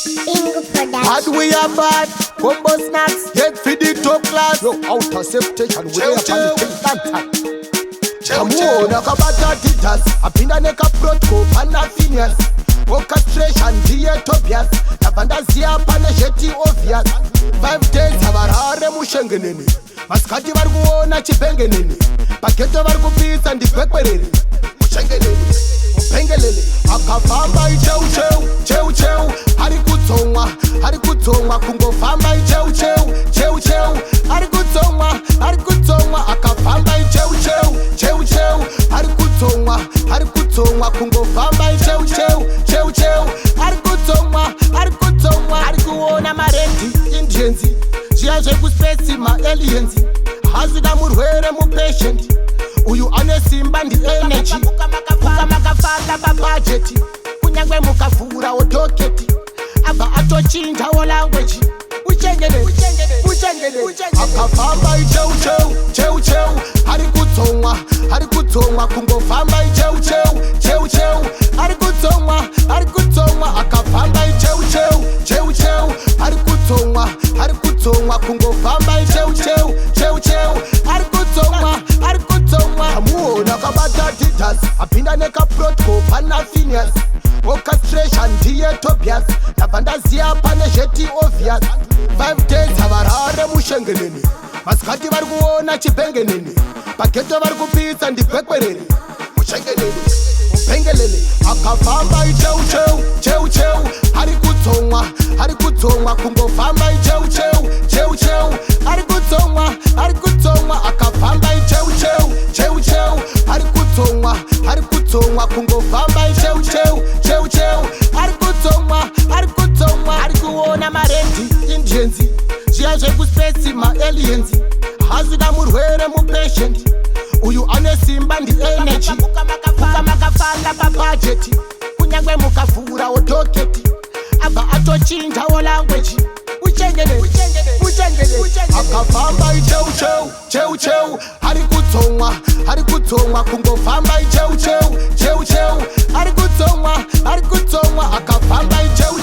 Bad we are bad, combo snacks, get for the top class. Yo, outer station, we are Chew, pan Kamuona kabata titas, apinda neka protko pana phineas. Orchestration diye Tobias, navandazia pane jeti obvious. 5 days avarare mushengeneni, maskati vari kuona chipengeneni, pageto vari kupisa ndikwekwerere. Mushengeneni, upengelele, akafamba icheu, ari kutsonga, kungofamba icheu, ari kutsonga, akafamba icheu, ari kutsonga, kungofamba icheu, ari kutsonga, ari kuona marendi Indians, zviya zvekuspesi maaliens, hazvida murwere mupatient, uyu ane simba ndi-energy, ukamakafanda pabhajeti, kunyangwe mukavhura wodhoketi, abva atochinjawo language. Uchengelele, akafamba icheu, ari kutsonga, kungofamba icheu, ari kutsonga, akafamba icheu, ari kutsonga, kungofamba icheu, ari kutsonga. Kamuona kabata titas, apinda neka protko pana phineas. Orchestration diye Tobias, navandazia pane jeti obvious. 5 days avarare mushengeneni, maskati vari kuona chipengeneni, pageto vari kupisa ndikwekwerere. Mushengeneni, upengelele, akafamba icheu, ari kutsonga, kungofamba icheu, ari kutsonga, akafamba icheu, ari kutsonga, kungofamba icheu, ari kutsonga, ari kuona marendi Indians, zviya zvekuspesi maaliens, hazvida murwere mupatient, uyu ane simba ndi-energy, ukamakafanda pabhajeti, kunyangwe mukavhura wodhoketi, abva atochinjawo language. Uchengelele, akafamba icheu, ari kutsonga, kungofamba icheu, ari kutsonga, akafamba icheu,